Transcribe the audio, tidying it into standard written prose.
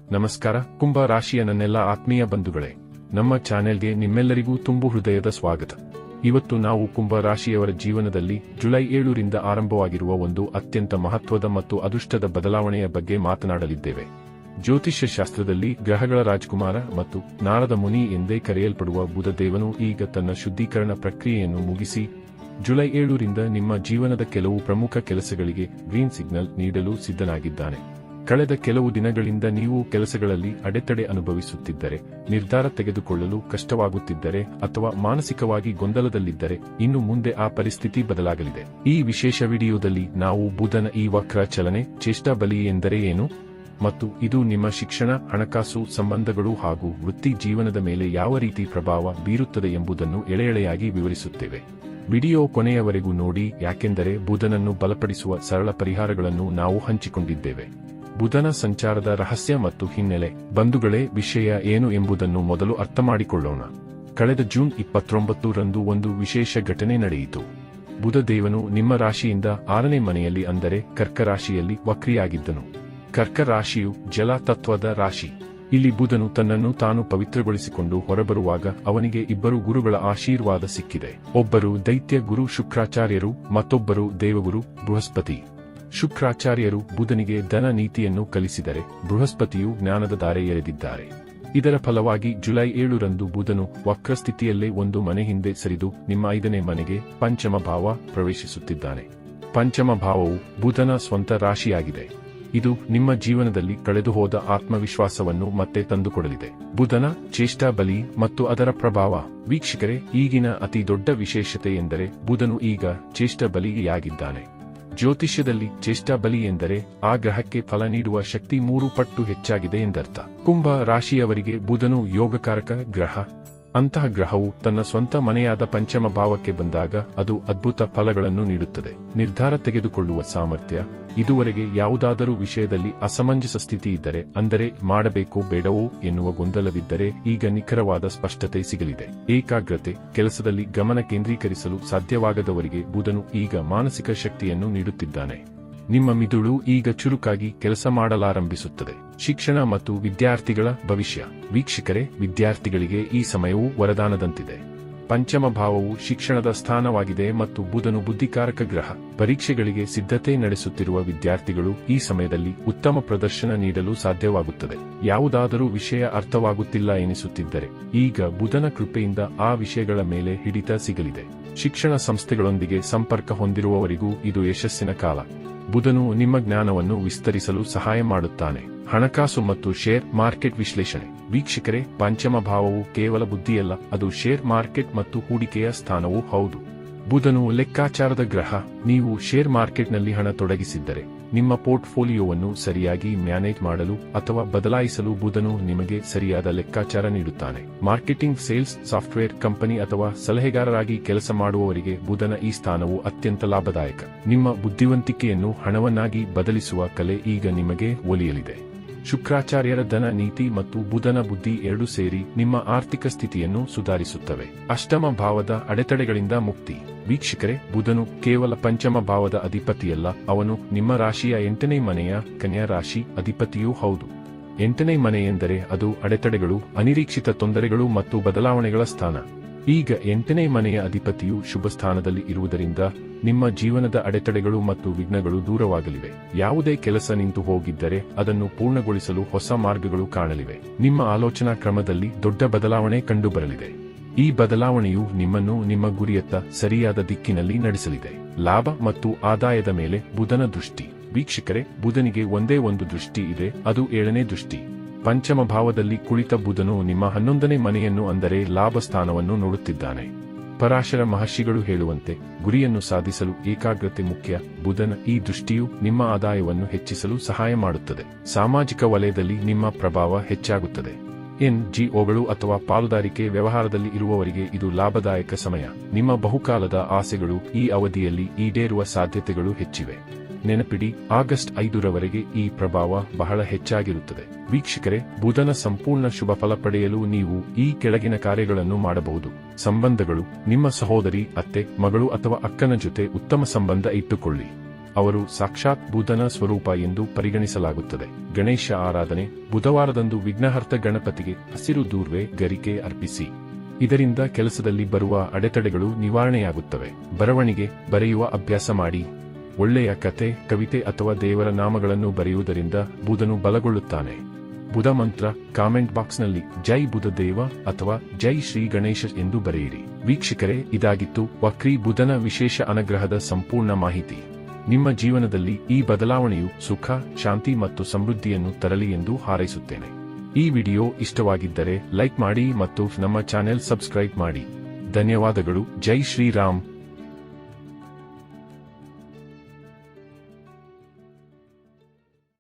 ನಮಸ್ಕಾರ, ಕುಂಭ ರಾಶಿಯ ನನ್ನೆಲ್ಲ ಆತ್ಮೀಯ ಬಂಧುಗಳೇ, ನಮ್ಮ ಚಾನೆಲ್ಗೆ ನಿಮ್ಮೆಲ್ಲರಿಗೂ ತುಂಬು ಹೃದಯದ ಸ್ವಾಗತ. ಇವತ್ತು ನಾವು ಕುಂಭ ರಾಶಿಯವರ ಜೀವನದಲ್ಲಿ ಜುಲೈ 7ರಿಂದ ಆರಂಭವಾಗಿರುವ ಒಂದು ಅತ್ಯಂತ ಮಹತ್ವದ ಮತ್ತು ಅದೃಷ್ಟದ ಬದಲಾವಣೆಯ ಬಗ್ಗೆ ಮಾತನಾಡಲಿದ್ದೇವೆ. ಜ್ಯೋತಿಷ್ಯ ಶಾಸ್ತ್ರದಲ್ಲಿ ಗ್ರಹಗಳ ರಾಜಕುಮಾರ ಮತ್ತು ನಾರದ ಮುನಿ ಎಂದೇ ಕರೆಯಲ್ಪಡುವ ಬುಧದೇವನು ಈಗ ತನ್ನ ಶುದ್ಧೀಕರಣ ಪ್ರಕ್ರಿಯೆಯನ್ನು ಮುಗಿಸಿ ಜುಲೈ 7ರಿಂದ ನಿಮ್ಮ ಜೀವನದ ಕೆಲವು ಪ್ರಮುಖ ಕೆಲಸಗಳಿಗೆ ಗ್ರೀನ್ ಸಿಗ್ನಲ್ ನೀಡಲು ಸಿದ್ಧನಾಗಿದ್ದಾನೆ. ಕಳೆದ ಕೆಲವು ದಿನಗಳಿಂದ ನೀವು ಕೆಲಸಗಳಲ್ಲಿ ಅಡೆತಡೆ ಅನುಭವಿಸುತ್ತಿದ್ದರೆ, ನಿರ್ಧಾರ ತೆಗೆದುಕೊಳ್ಳಲು ಕಷ್ಟವಾಗುತ್ತಿದ್ದರೆ ಅಥವಾ ಮಾನಸಿಕವಾಗಿ ಗೊಂದಲದಲ್ಲಿದ್ದರೆ ಇನ್ನು ಮುಂದೆ ಆ ಪರಿಸ್ಥಿತಿ ಬದಲಾಗಲಿದೆ. ಈ ವಿಶೇಷ ವಿಡಿಯೋದಲ್ಲಿ ನಾವು ಬುಧನ ಈ ವಕ್ರ ಚಲನೆ, ಚೇಷ್ಟಾ ಬಲಿ ಎಂದರೆ ಏನು ಮತ್ತು ಇದು ನಿಮ್ಮ ಶಿಕ್ಷಣ, ಹಣಕಾಸು, ಸಂಬಂಧಗಳು ಹಾಗೂ ವೃತ್ತಿ ಜೀವನದ ಮೇಲೆ ಯಾವ ರೀತಿ ಪ್ರಭಾವ ಬೀರುತ್ತದೆ ಎಂಬುದನ್ನು ಎಳೆಯಾಗಿ ವಿವರಿಸುತ್ತೇವೆ. ವಿಡಿಯೋ ಕೊನೆಯವರೆಗೂ ನೋಡಿ, ಯಾಕೆಂದರೆ ಬುಧನನ್ನು ಬಲಪಡಿಸುವ ಸರಳ ಪರಿಹಾರಗಳನ್ನು ನಾವು ಹಂಚಿಕೊಂಡಿದ್ದೇವೆ. ಬುಧನ ಸಂಚಾರದ ರಹಸ್ಯ ಮತ್ತು ಹಿನ್ನೆಲೆ. ಬಂಧುಗಳೇ, ವಿಷಯ ಏನು ಎಂಬುದನ್ನು ಮೊದಲು ಅರ್ಥಮಾಡಿಕೊಳ್ಳೋಣ. ಕಳೆದ ಜೂನ್ 29ರಂದು ಒಂದು ವಿಶೇಷ ಘಟನೆ ನಡೆಯಿತು. ಬುಧದೇವನು ನಿಮ್ಮ ರಾಶಿಯಿಂದ 6ನೇ ಮನೆಯಲ್ಲಿ, ಅಂದರೆ ಕರ್ಕ ರಾಶಿಯಲ್ಲಿ ವಕ್ರಿಯಾಗಿದ್ದನು. ಕರ್ಕ ರಾಶಿಯು ಜಲ ತತ್ವದ ರಾಶಿ. ಇಲ್ಲಿ ಬುಧನು ತನ್ನನ್ನು ತಾನು ಪವಿತ್ರಗೊಳಿಸಿಕೊಂಡು ಹೊರಬರುವಾಗ ಅವನಿಗೆ ಇಬ್ಬರು ಗುರುಗಳ ಆಶೀರ್ವಾದ ಸಿಕ್ಕಿದೆ. ಒಬ್ಬರು ದೈತ್ಯ ಗುರು ಶುಕ್ರಾಚಾರ್ಯರು, ಮತ್ತೊಬ್ಬರು ದೇವಗುರು ಬೃಹಸ್ಪತಿ. ಶುಕ್ರಾಚಾರ್ಯರು ಬುಧನಿಗೆ ಧನ ನೀತಿಯನ್ನು ಕಲಿಸಿದರೆ, ಬೃಹಸ್ಪತಿಯು ಜ್ಞಾನದ ದಾರೆ ಎರೆದಿದ್ದಾರೆ. ಇದರ ಫಲವಾಗಿ ಜುಲೈ 7ರಂದು ಬುಧನು ವಕ್ರಸ್ಥಿತಿಯಲ್ಲೇ ಒಂದು ಮನೆ ಹಿಂದೆ ಸರಿದು ನಿಮ್ಮ 5ನೇ ಮನೆಗೆ, ಪಂಚಮ ಭಾವ, ಪ್ರವೇಶಿಸುತ್ತಿದ್ದಾನೆ. ಪಂಚಮ ಭಾವವು ಬುಧನ ಸ್ವಂತ ರಾಶಿಯಾಗಿದೆ. ಇದು ನಿಮ್ಮ ಜೀವನದಲ್ಲಿ ಕಳೆದುಹೋದ ಆತ್ಮವಿಶ್ವಾಸವನ್ನು ಮತ್ತೆ ತಂದುಕೊಡಲಿದೆ. ಬುಧನ ಚೇಷ್ಟಾ ಬಲಿ ಮತ್ತು ಅದರ ಪ್ರಭಾವ. ವೀಕ್ಷಕರೇ, ಈಗಿನ ಅತಿ ದೊಡ್ಡ ವಿಶೇಷತೆ ಎಂದರೆ ಬುಧನು ಈಗ ಚೇಷ್ಟಾ ಬಲಿಯಾಗಿದ್ದಾನೆ. ಜ್ಯೋತಿಷ್ಯದಲ್ಲಿ ಚೇಷ್ಟಾ ಬಲಿ ಎಂದರೆ ಆ ಗ್ರಹಕ್ಕೆ ಫಲ ನೀಡುವ ಶಕ್ತಿ 3 ಪಟ್ಟು ಹೆಚ್ಚಾಗಿದೆ ಎಂದರ್ಥ. ಕುಂಭ ರಾಶಿಯವರಿಗೆ ಬುಧನು ಯೋಗಕಾರಕ ಗ್ರಹ. ಅಂತಹ ಗ್ರಹವು ತನ್ನ ಸ್ವಂತ ಮನೆಯಾದ ಪಂಚಮ ಭಾವಕ್ಕೆ ಬಂದಾಗ ಅದು ಅದ್ಭುತ ಫಲಗಳನ್ನು ನೀಡುತ್ತದೆ. ನಿರ್ಧಾರ ತೆಗೆದುಕೊಳ್ಳುವ ಸಾಮರ್ಥ್ಯ. ಇದುವರೆಗೆ ಯಾವುದಾದರೂ ವಿಷಯದಲ್ಲಿ ಅಸಮಂಜಸ ಸ್ಥಿತಿ ಇದ್ದರೆ, ಅಂದರೆ ಮಾಡಬೇಕೋ ಬೇಡವೋ ಎನ್ನುವ ಗೊಂದಲವಿದ್ದರೆ ಈಗ ನಿಖರವಾದ ಸ್ಪಷ್ಟತೆ ಸಿಗಲಿದೆ. ಏಕಾಗ್ರತೆ. ಕೆಲಸದಲ್ಲಿ ಗಮನ ಕೇಂದ್ರೀಕರಿಸಲು ಸಾಧ್ಯವಾಗದವರಿಗೆ ಬುಧನು ಈಗ ಮಾನಸಿಕ ಶಕ್ತಿಯನ್ನು ನೀಡುತ್ತಿದ್ದಾನೆ. ನಿಮ್ಮ ಮಿದುಳು ಈಗ ಚುರುಕಾಗಿ ಕೆಲಸ ಮಾಡಲಾರಂಭಿಸುತ್ತದೆ. ಶಿಕ್ಷಣ ಮತ್ತು ವಿದ್ಯಾರ್ಥಿಗಳ ಭವಿಷ್ಯ. ವೀಕ್ಷಕರೇ, ವಿದ್ಯಾರ್ಥಿಗಳಿಗೆ ಈ ಸಮಯವು ವರದಾನದಂತಿದೆ. ಪಂಚಮ ಭಾವವು ಶಿಕ್ಷಣದ ಸ್ಥಾನವಾಗಿದೆ ಮತ್ತು ಬುಧನು ಬುದ್ಧಿಕಾರಕ ಗ್ರಹ. ಪರೀಕ್ಷೆಗಳಿಗೆ ಸಿದ್ಧತೆ ನಡೆಸುತ್ತಿರುವ ವಿದ್ಯಾರ್ಥಿಗಳು ಈ ಸಮಯದಲ್ಲಿ ಉತ್ತಮ ಪ್ರದರ್ಶನ ನೀಡಲು ಸಾಧ್ಯವಾಗುತ್ತದೆ. ಯಾವುದಾದರೂ ವಿಷಯ ಅರ್ಥವಾಗುತ್ತಿಲ್ಲ ಎನಿಸುತ್ತಿದ್ದರೆ ಈಗ ಬುಧನ ಕೃಪೆಯಿಂದ ಆ ವಿಷಯಗಳ ಮೇಲೆ ಹಿಡಿತ ಸಿಗಲಿದೆ. ಶಿಕ್ಷಣ ಸಂಸ್ಥೆಗಳೊಂದಿಗೆ ಸಂಪರ್ಕ ಹೊಂದಿರುವವರಿಗೂ ಇದು ಯಶಸ್ಸಿನ ಕಾಲ. ಬುಧನು ನಿಮ್ಮ ಜ್ಞಾನವನ್ನು ವಿಸ್ತರಿಸಲು ಸಹಾಯ ಮಾಡುತ್ತಾನೆ. ಹಣಕಾಸು ಮತ್ತು ಶೇರ್ ಮಾರ್ಕೆಟ್ ವಿಶ್ಲೇಷಣೆ. ವೀಕ್ಷಕರೇ, ಪಂಚಮ ಭಾವವು ಕೇವಲ ಬುದ್ಧಿಯಲ್ಲ, ಅದು ಶೇರ್ ಮಾರ್ಕೆಟ್ ಮತ್ತು ಹೂಡಿಕೆಯ ಸ್ಥಾನವೂ ಹೌದು. ಬುಧನು ಲೆಕ್ಕಾಚಾರದ ಗ್ರಹ. ನೀವು ಶೇರ್ ಮಾರ್ಕೆಟ್ನಲ್ಲಿ ಹಣ ತೊಡಗಿಸಿದ್ದರೆ, ನಿಮ್ಮ ಪೋರ್ಟ್ಫೋಲಿಯೋವನ್ನು ಸರಿಯಾಗಿ ಮ್ಯಾನೇಜ್ ಮಾಡಲು ಅಥವಾ ಬದಲಾಯಿಸಲು ಬುಧನು ನಿಮಗೆ ಸರಿಯಾದ ಲೆಕ್ಕಾಚಾರ ನೀಡುತ್ತಾನೆ. ಮಾರ್ಕೆಟಿಂಗ್, ಸೇಲ್ಸ್, ಸಾಫ್ಟ್ವೇರ್ ಕಂಪನಿ ಅಥವಾ ಸಲಹೆಗಾರರಾಗಿ ಕೆಲಸ ಮಾಡುವವರಿಗೆ ಬುಧನ ಈ ಸ್ಥಾನವು ಅತ್ಯಂತ ಲಾಭದಾಯಕ. ನಿಮ್ಮ ಬುದ್ಧಿವಂತಿಕೆಯನ್ನು ಹಣವನ್ನಾಗಿ ಬದಲಿಸುವ ಕಲೆ ಈಗ ನಿಮಗೆ ಒಲಿಯಲಿದೆ. ಶುಕ್ರಾಚಾರ್ಯರ ಧನ ನೀತಿ ಮತ್ತು ಬುಧನ ಬುದ್ಧಿ ಎರಡೂ ಸೇರಿ ನಿಮ್ಮ ಆರ್ಥಿಕ ಸ್ಥಿತಿಯನ್ನು ಸುಧಾರಿಸುತ್ತವೆ. ಅಷ್ಟಮ ಭಾವದ ಅಡೆತಡೆಗಳಿಂದ ಮುಕ್ತಿ. ವೀಕ್ಷಕರೇ, ಬುಧನು ಕೇವಲ ಪಂಚಮ ಭಾವದ ಅಧಿಪತಿಯಲ್ಲ, ಅವನು ನಿಮ್ಮ ರಾಶಿಯ 8ನೇ ಮನೆಯ ಕನ್ಯಾ ರಾಶಿ ಅಧಿಪತಿಯೂ ಹೌದು. 8ನೇ ಮನೆ ಎಂದರೆ ಅದು ಅಡೆತಡೆಗಳು, ಅನಿರೀಕ್ಷಿತ ತೊಂದರೆಗಳು ಮತ್ತು ಬದಲಾವಣೆಗಳ ಸ್ಥಾನ. ಈಗ 8ನೇ ಮನೆಯ ಅಧಿಪತಿಯು ಶುಭ ಸ್ಥಾನದಲ್ಲಿ ಇರುವುದರಿಂದ ನಿಮ್ಮ ಜೀವನದ ಅಡೆತಡೆಗಳು ಮತ್ತು ವಿಘ್ನಗಳು ದೂರವಾಗಲಿವೆ. ಯಾವುದೇ ಕೆಲಸ ನಿಂತು ಹೋಗಿದ್ದರೆ ಅದನ್ನು ಪೂರ್ಣಗೊಳಿಸಲು ಹೊಸ ಮಾರ್ಗಗಳು ಕಾಣಲಿವೆ. ನಿಮ್ಮ ಆಲೋಚನಾ ಕ್ರಮದಲ್ಲಿ ದೊಡ್ಡ ಬದಲಾವಣೆ ಕಂಡುಬರಲಿದೆ. ಈ ಬದಲಾವಣೆಯು ನಿಮ್ಮನ್ನು ನಿಮ್ಮ ಗುರಿಯತ್ತ ಸರಿಯಾದ ದಿಕ್ಕಿನಲ್ಲಿ ನಡೆಸಲಿದೆ. ಲಾಭ ಮತ್ತು ಆದಾಯದ ಮೇಲೆ ಬುಧನ ದೃಷ್ಟಿ. ವೀಕ್ಷಕರೇ, ಬುಧನಿಗೆ ಒಂದೇ ಒಂದು ದೃಷ್ಟಿ ಇದೆ, ಅದು 7ನೇ ದೃಷ್ಟಿ. ಪಂಚಮ ಭಾವದಲ್ಲಿ ಕುಳಿತ ಬುಧನು ನಿಮ್ಮ 11ನೇ ಮನೆಯನ್ನು, ಅಂದರೆ ಲಾಭ ಸ್ಥಾನವನ್ನು ನೋಡುತ್ತಿದ್ದಾನೆ. ಪರಾಶರ ಮಹರ್ಷಿಗಳು ಹೇಳುವಂತೆ, ಗುರಿಯನ್ನು ಸಾಧಿಸಲು ಏಕಾಗ್ರತೆ ಮುಖ್ಯ. ಬುಧನ ಈ ದೃಷ್ಟಿಯು ನಿಮ್ಮ ಆದಾಯವನ್ನು ಹೆಚ್ಚಿಸಲು ಸಹಾಯ ಮಾಡುತ್ತದೆ. ಸಾಮಾಜಿಕ ವಲಯದಲ್ಲಿ ನಿಮ್ಮ ಪ್ರಭಾವ ಹೆಚ್ಚಾಗುತ್ತದೆ. NGOಗಳು ಅಥವಾ ಪಾಲುದಾರಿಕೆ ವ್ಯವಹಾರದಲ್ಲಿ ಇರುವವರಿಗೆ ಇದು ಲಾಭದಾಯಕ ಸಮಯ. ನಿಮ್ಮ ಬಹುಕಾಲದ ಆಸೆಗಳು ಈ ಅವಧಿಯಲ್ಲಿ ಈಡೇರುವ ಸಾಧ್ಯತೆಗಳು ಹೆಚ್ಚಿವೆ. ನೆನಪಿಡಿ, ಆಗಸ್ಟ್ 5ರವರೆಗೆ ಈ ಪ್ರಭಾವ ಬಹಳ ಹೆಚ್ಚಾಗಿರುತ್ತದೆ. ವೀಕ್ಷಕರೇ, ಬುಧನ ಸಂಪೂರ್ಣ ಶುಭ ಫಲ ಪಡೆಯಲು ನೀವು ಈ ಕೆಳಗಿನ ಕಾರ್ಯಗಳನ್ನು ಮಾಡಬಹುದು. ಸಂಬಂಧಗಳು. ನಿಮ್ಮ ಸಹೋದರಿ, ಅತ್ತೆ, ಮಗಳು ಅಥವಾ ಅಕ್ಕನ ಜೊತೆ ಉತ್ತಮ ಸಂಬಂಧ ಇಟ್ಟುಕೊಳ್ಳಿ. ಅವರು ಸಾಕ್ಷಾತ್ ಬುಧನ ಸ್ವರೂಪ ಎಂದು ಪರಿಗಣಿಸಲಾಗುತ್ತದೆ. ಗಣೇಶ ಆರಾಧನೆ. ಬುಧವಾರದಂದು ವಿಘ್ನಹರ್ತ ಗಣಪತಿಗೆ ಹಸಿರು ದೂರ್ವೆ ಗರಿಕೆ ಅರ್ಪಿಸಿ. ಇದರಿಂದ ಕೆಲಸದಲ್ಲಿ ಬರುವ ಅಡೆತಡೆಗಳು ನಿವಾರಣೆಯಾಗುತ್ತವೆ. ಬರವಣಿಗೆ ಬರೆಯುವ ಅಭ್ಯಾಸ ಮಾಡಿ. ಒಳ್ಳೆಯ ಕತೆ, ಕವಿತೆ ಅಥವಾ ದೇವರ ನಾಮಗಳನ್ನು ಬರೆಯುವುದರಿಂದ ಬುಧನು ಬಲಗೊಳ್ಳುತ್ತಾನೆ. ಬುಧ ಮಂತ್ರ. ಕಾಮೆಂಟ್ ಬಾಕ್ಸ್ನಲ್ಲಿ ಜೈ ಬುಧದೇವ ಅಥವಾ ಜೈ ಶ್ರೀ ಗಣೇಶ ಎಂದು ಬರೆಯಿರಿ. ವೀಕ್ಷಕರೇ, ಇದಾಗಿತ್ತು ವಕ್ರಿ ಬುಧನ ವಿಶೇಷ ಅನುಗ್ರಹದ ಸಂಪೂರ್ಣ ಮಾಹಿತಿ. ನಿಮ್ಮ ಜೀವನದಲ್ಲಿ ಈ ಬದಲಾವಣೆಯು ಸುಖ, ಶಾಂತಿ ಮತ್ತು ಸಮೃದ್ಧಿಯನ್ನು ತರಲಿ ಎಂದು ಹಾರೈಸುತ್ತೇನೆ. ಈ ವಿಡಿಯೋ ಇಷ್ಟವಾಗಿದ್ದರೆ ಲೈಕ್ ಮಾಡಿ ಮತ್ತು ನಮ್ಮ ಚಾನೆಲ್ ಸಬ್ಸ್ಕ್ರೈಬ್ ಮಾಡಿ. ಧನ್ಯವಾದಗಳು. ಜೈ ಶ್ರೀರಾಮ್.